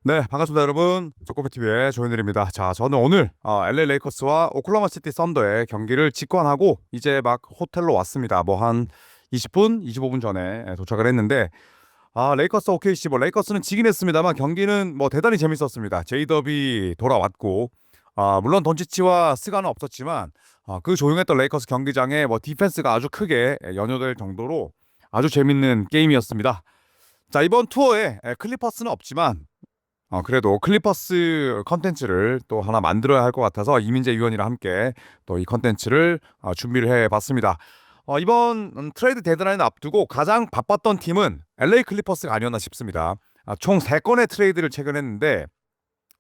네, 반갑습니다, 여러분. 조코피TV의 조현일입니다. 자, 저는 오늘 LA 레이커스와 오클라호마 시티 썬더의 경기를 직관하고 이제 막 호텔로 왔습니다. 뭐 한 20분, 25분 전에 도착을 했는데 레이커스 OKC 뭐 레이커스는 지긴 했습니다만 경기는 뭐 대단히 재밌었습니다. 제이더비 돌아왔고 물론 돈치치와 스가는 없었지만 그 조용했던 레이커스 경기장에 뭐 디펜스가 아주 크게 연요될 정도로 아주 재밌는 게임이었습니다. 자, 이번 투어에 클리퍼스는 없지만 그래도 클리퍼스 컨텐츠를 또 하나 만들어야 할 것 같아서 이민재 위원이랑 함께 또 이 컨텐츠를 준비를 해봤습니다. 이번 트레이드 데드라인 앞두고 가장 바빴던 팀은 LA 클리퍼스가 아니었나 싶습니다. 총 3건의 트레이드를 최근 했는데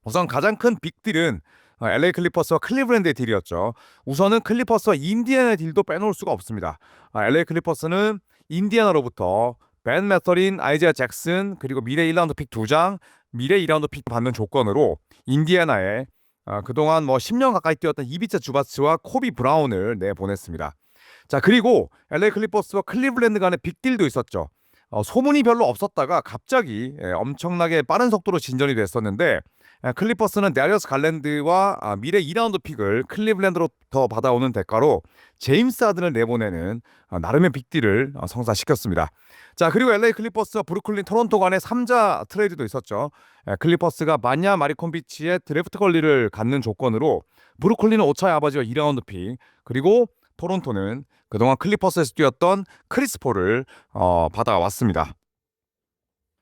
우선 가장 큰 빅딜은 LA 클리퍼스와 클리브랜드의 딜이었죠. 우선은 클리퍼스와 인디애나의 딜도 빼놓을 수가 없습니다. LA 클리퍼스는 인디애나로부터 벤 매서린, 아이지아 잭슨 그리고 미래 1라운드 픽 2장 미래 2라운드 픽 받는 조건으로 인디애나에 그동안 뭐 10년 가까이 뛰었던 이비차 주바츠와 코비 브라운을 내보냈습니다. 자, 그리고 LA 클리퍼스와 클리블랜드 간의 빅딜도 있었죠. 소문이 별로 없었다가 갑자기 엄청나게 빠른 속도로 진전이 됐었는데 클리퍼스는 데리어스 갈랜드와 미래 2라운드 픽을 클리블랜드로부터 받아오는 대가로 제임스 하든을 내보내는 나름의 빅딜을 성사시켰습니다. 자, 그리고 LA 클리퍼스와 브루클린 토론토 간의 3자 트레이드도 있었죠. 클리퍼스가 마냐 마리콘비치의 드래프트 권리를 갖는 조건으로 브루클린은 오차의 아버지와 2라운드 픽 그리고 토론토는 그동안 클리퍼스에서 뛰었던 크리스 폴을 받아왔습니다.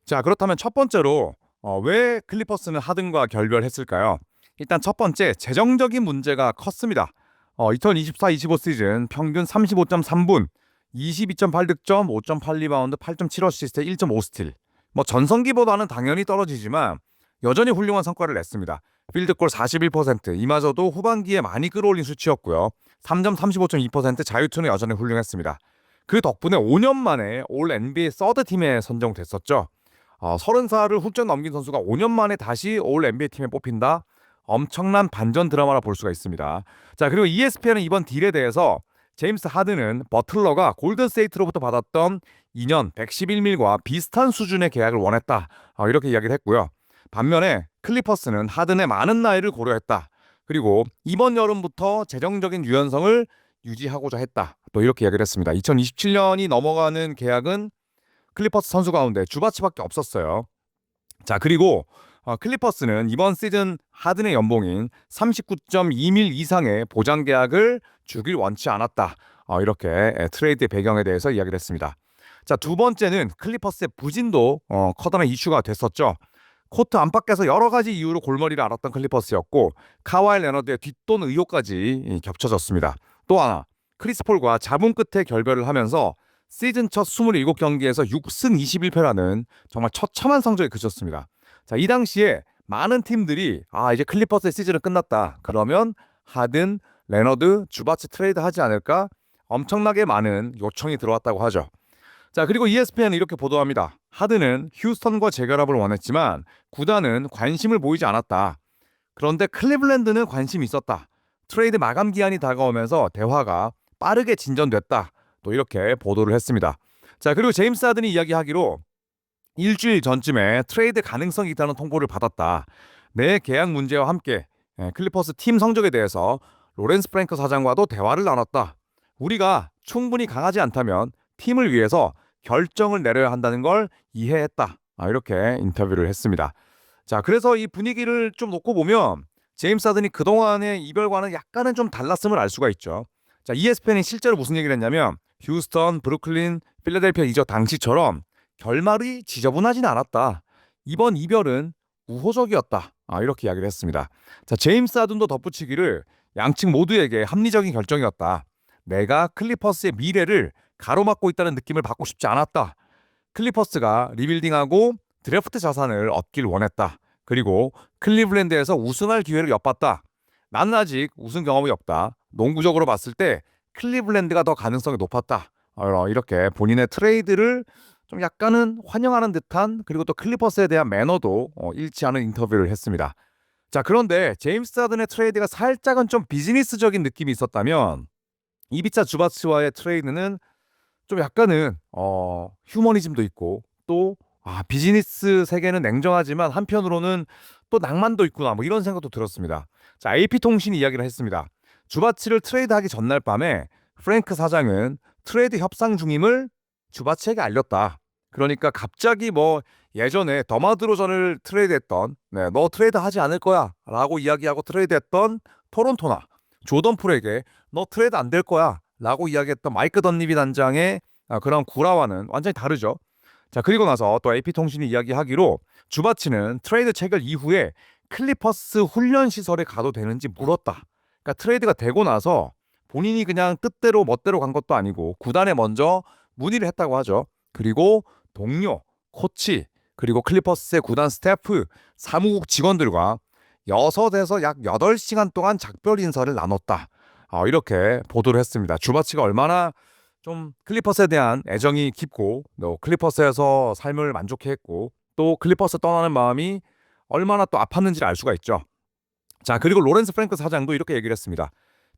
자, 그렇다면 첫 번째로 왜 클리퍼스는 하든과 결별했을까요? 일단 첫 번째, 재정적인 문제가 컸습니다. 2024-25 시즌 평균 35.3분, 22.8득점, 5.8리바운드, 8.7어시스트, 1.5스틸. 뭐 전성기보다는 당연히 떨어지지만 여전히 훌륭한 성과를 냈습니다. 필드골 41%, 이마저도 후반기에 많이 끌어올린 수치였고요. 3점 35.2%, 자유투는 여전히 훌륭했습니다. 그 덕분에 5년 만에 올 NBA 서드 팀에 선정됐었죠. 30살을 훌쩍 넘긴 선수가 5년 만에 다시 올 NBA 팀에 뽑힌다? 엄청난 반전 드라마라 볼 수가 있습니다. 자, 그리고 ESPN은 이번 딜에 대해서 제임스 하든은 버틀러가 골든스테이트로부터 받았던 2년 111밀과 비슷한 수준의 계약을 원했다. 이렇게 이야기를 했고요. 반면에 클리퍼스는 하든의 많은 나이를 고려했다. 그리고 이번 여름부터 재정적인 유연성을 유지하고자 했다. 또 이렇게 이야기를 했습니다. 2027년이 넘어가는 계약은 클리퍼스 선수 가운데 주바치밖에 없었어요. 자, 그리고 클리퍼스는 이번 시즌 하든의 연봉인 39.2밀 이상의 보장 계약을 주길 원치 않았다. 이렇게 트레이드 배경에 대해서 이야기를 했습니다. 자, 두 번째는 클리퍼스의 부진도 커다란 이슈가 됐었죠. 코트 안팎에서 여러 가지 이유로 골머리를 앓았던 클리퍼스였고 카와이 레너드의 뒷돈 의혹까지 겹쳐졌습니다. 또 하나, 크리스 폴과 잡음 끝에 결별을 하면서 시즌 첫 27경기에서 6승 21패라는 정말 처참한 성적에 그쳤습니다. 자, 이 당시에 많은 팀들이 이제 클리퍼스의 시즌은 끝났다. 그러면 하든, 레너드, 주바츠 트레이드 하지 않을까? 엄청나게 많은 요청이 들어왔다고 하죠. 자, 그리고 ESPN은 이렇게 보도합니다. 하든은 휴스턴과 재결합을 원했지만 구단은 관심을 보이지 않았다. 그런데 클리블랜드는 관심이 있었다. 트레이드 마감 기한이 다가오면서 대화가 빠르게 진전됐다. 또 이렇게 보도를 했습니다. 자, 그리고 제임스 하든이 이야기하기로 일주일 전쯤에 트레이드 가능성이 있다는 통보를 받았다. 내 계약 문제와 함께 클리퍼스 팀 성적에 대해서 로렌스 프랭크 사장과도 대화를 나눴다. 우리가 충분히 강하지 않다면 팀을 위해서 결정을 내려야 한다는 걸 이해했다. 이렇게 인터뷰를 했습니다. 자, 그래서 이 분위기를 좀 놓고 보면 제임스 하든이 그동안의 이별과는 약간은 좀 달랐음을 알 수가 있죠. 자, ESPN이 실제로 무슨 얘기를 했냐면 휴스턴, 브루클린, 필라델피아 이적 당시처럼 결말이 지저분하진 않았다. 이번 이별은 우호적이었다. 이렇게 이야기를 했습니다. 자, 제임스 하든도 덧붙이기를 양측 모두에게 합리적인 결정이었다. 내가 클리퍼스의 미래를 가로막고 있다는 느낌을 받고 싶지 않았다. 클리퍼스가 리빌딩하고 드래프트 자산을 얻길 원했다. 그리고 클리블랜드에서 우승할 기회를 엿봤다. 나는 아직 우승 경험이 없다. 농구적으로 봤을 때 클리블랜드가 더 가능성이 높았다. 이렇게 본인의 트레이드를 좀 약간은 환영하는 듯한 그리고 또 클리퍼스에 대한 매너도 잃지 않은 인터뷰를 했습니다. 자, 그런데 제임스 하든의 트레이드가 살짝은 좀 비즈니스적인 느낌이 있었다면 이비차 주바츠와의 트레이드는 좀 약간은 휴머니즘도 있고 또 비즈니스 세계는 냉정하지만 한편으로는 또 낭만도 있구나 뭐 이런 생각도 들었습니다. 자, AP통신이 이야기를 했습니다. 주바치를 트레이드하기 전날 밤에 프랭크 사장은 트레이드 협상 중임을 주바치에게 알렸다. 그러니까 갑자기 뭐 예전에 더마드로전을 트레이드했던 너 트레이드 하지 않을 거야 라고 이야기하고 트레이드했던 토론토나 조던 풀에게 너 트레이드 안 될 거야 라고 이야기했던 마이크 던리비 단장의 그런 구라와는 완전히 다르죠. 자, 그리고 나서 또 AP통신이 이야기하기로 주바치는 트레이드 체결 이후에 클리퍼스 훈련 시설에 가도 되는지 물었다. 그러니까 트레이드가 되고 나서 본인이 그냥 뜻대로 멋대로 간 것도 아니고 구단에 먼저 문의를 했다고 하죠. 그리고 동료, 코치, 그리고 클리퍼스의 구단 스태프, 사무국 직원들과 6에서 약 8시간 동안 작별 인사를 나눴다. 이렇게 보도를 했습니다. 주바치가 얼마나 좀 클리퍼스에 대한 애정이 깊고 또 클리퍼스에서 삶을 만족해했고 또 클리퍼스 떠나는 마음이 얼마나 또 아팠는지를 알 수가 있죠. 자, 그리고 로렌스 프랭크 사장도 이렇게 얘기를 했습니다.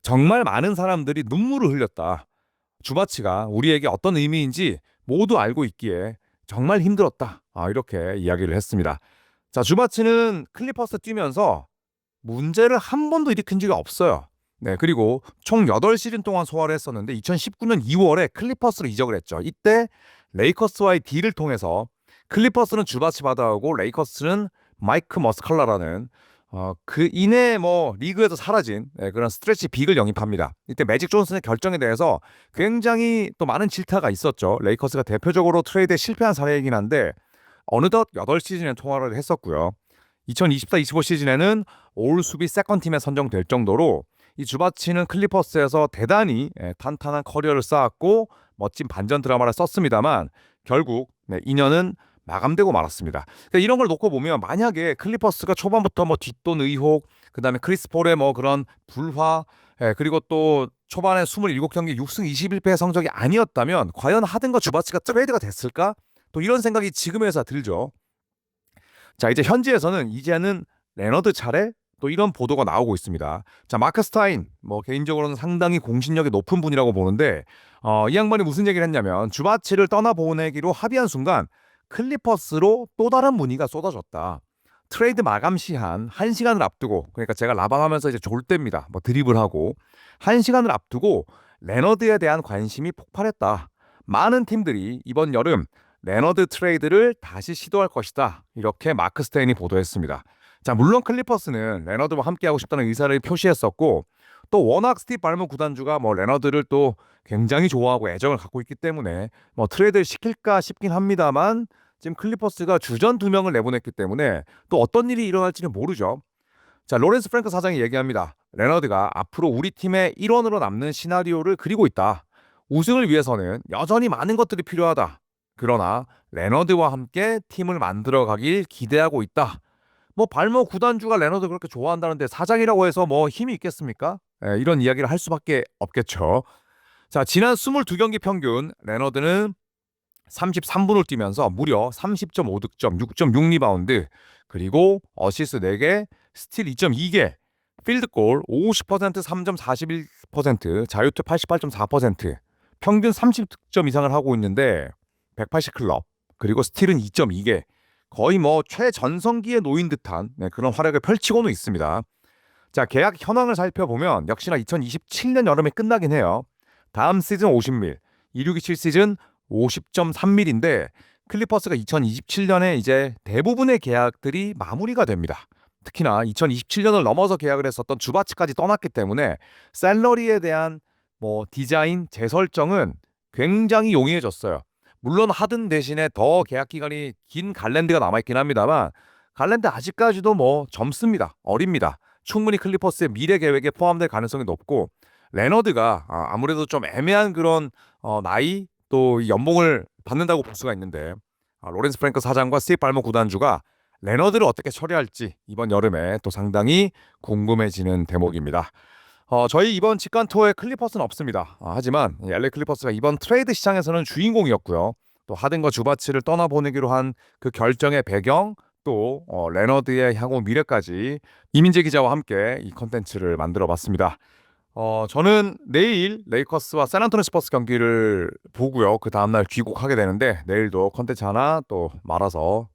정말 많은 사람들이 눈물을 흘렸다. 주바치가 우리에게 어떤 의미인지 모두 알고 있기에 정말 힘들었다. 이렇게 이야기를 했습니다. 자, 주바치는 클리퍼스 뛰면서 문제를 한 번도 일으킨 적이 없어요. 네, 그리고 총 8시즌 동안 소화를 했었는데 2019년 2월에 클리퍼스로 이적을 했죠. 이때 레이커스와의 딜을 통해서 클리퍼스는 주바치 받아오고 레이커스는 마이크 머스칼라라는 그 이내 뭐 리그에서 사라진 그런 스트레치 빅을 영입합니다. 이때 매직 존슨의 결정에 대해서 굉장히 또 많은 질타가 있었죠. 레이커스가 대표적으로 트레이드에 실패한 사례이긴 한데 어느덧 8시즌에 통화를 했었고요. 2024-25 시즌에는 올 수비 세컨팀에 선정될 정도로 이 주바치는 클리퍼스에서 대단히 탄탄한 커리어를 쌓았고 멋진 반전 드라마를 썼습니다만 결국 인연은 마감되고 말았습니다. 그러니까 이런 걸 놓고 보면 만약에 클리퍼스가 초반부터 뭐 뒷돈 의혹, 그다음에 크리스 폴의 뭐 그런 불화, 그리고 또 초반에 27경기 6승 21패의 성적이 아니었다면 과연 하든과 주바치가 트레이드가 됐을까? 또 이런 생각이 지금에서 들죠. 자, 이제 현지에서는 이제는 레너드 차례 또 이런 보도가 나오고 있습니다. 자, 마크 스타인 뭐 개인적으로는 상당히 공신력이 높은 분이라고 보는데 이 양반이 무슨 얘기를 했냐면 주바치를 떠나보내기로 합의한 순간 클리퍼스로 또 다른 문의가 쏟아졌다. 트레이드 마감 시한 1시간을 앞두고 그러니까 제가 라방하면서 이제 졸 때입니다. 뭐 드리블하고 1시간을 앞두고 레너드에 대한 관심이 폭발했다. 많은 팀들이 이번 여름 레너드 트레이드를 다시 시도할 것이다. 이렇게 마크 스테인이 보도했습니다. 자, 물론 클리퍼스는 레너드와 함께하고 싶다는 의사를 표시했었고 또 워낙 스티브 발머 구단주가 뭐 레너드를 또 굉장히 좋아하고 애정을 갖고 있기 때문에 뭐 트레이드를 시킬까 싶긴 합니다만 지금 클리퍼스가 주전 2명을 내보냈기 때문에 또 어떤 일이 일어날지는 모르죠. 자, 로렌스 프랭크 사장이 얘기합니다. 레너드가 앞으로 우리 팀의 일원으로 남는 시나리오를 그리고 있다. 우승을 위해서는 여전히 많은 것들이 필요하다. 그러나 레너드와 함께 팀을 만들어가길 기대하고 있다. 뭐 발모 구단주가 레너드 그렇게 좋아한다는데 사장이라고 해서 뭐 힘이 있겠습니까? 이런 이야기를 할 수밖에 없겠죠. 자, 지난 22경기 평균 레너드는 33분을 뛰면서 무려 30.5득점, 6.6리바운드, 그리고 어시스트 4개, 스틸 2.2개, 필드골 50%, 3.41%, 자유투 88.4%, 평균 30득점 이상을 하고 있는데 180클럽, 그리고 스틸은 2.2개, 거의 뭐 최전성기에 놓인 듯한 그런 활약을 펼치고는 있습니다. 자, 계약 현황을 살펴보면 역시나 2027년 여름에 끝나긴 해요. 다음 시즌 50밀, 2627 시즌 50.3밀인데 클리퍼스가 2027년에 이제 대부분의 계약들이 마무리가 됩니다. 특히나 2027년을 넘어서 계약을 했었던 주바치까지 떠났기 때문에 샐러리에 대한 뭐 디자인, 재설정은 굉장히 용이해졌어요. 물론 하든 대신에 더 계약 기간이 긴 갈랜드가 남아있긴 합니다만 갈랜드 아직까지도 뭐 젊습니다. 어립니다. 충분히 클리퍼스의 미래 계획에 포함될 가능성이 높고 레너드가 아무래도 좀 애매한 그런 나이 또 연봉을 받는다고 볼 수가 있는데 로렌스 프랭크 사장과 스티브 발머 구단주가 레너드를 어떻게 처리할지 이번 여름에 또 상당히 궁금해지는 대목입니다. 저희 이번 직관 투어에 클리퍼스는 없습니다. 하지만 LA 클리퍼스가 이번 트레이드 시장에서는 주인공이었고요. 또 하든과 주바치를 떠나보내기로 한 그 결정의 배경 또 레너드의 향후 미래까지 이민재 기자와 함께 이 컨텐츠를 만들어봤습니다. 저는 내일 레이커스와 샌안토니 스퍼스 경기를 보고요. 그 다음날 귀국하게 되는데 내일도 컨텐츠 하나 또 말아서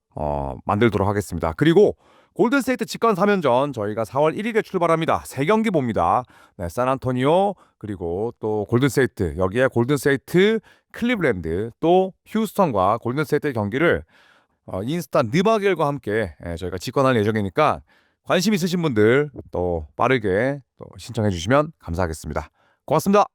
만들도록 하겠습니다. 그리고 골든스테이트 직관 3연전 저희가 4월 1일에 출발합니다. 3경기 봅니다. 네, 샌안토니오 그리고 또 골든스테이트 여기에 골든스테이트 클리블랜드 또 휴스턴과 골든스테이트 경기를 인스타 느바겔과 함께 저희가 직관할 예정이니까 관심 있으신 분들 또 빠르게 또 신청해 주시면 감사하겠습니다. 고맙습니다.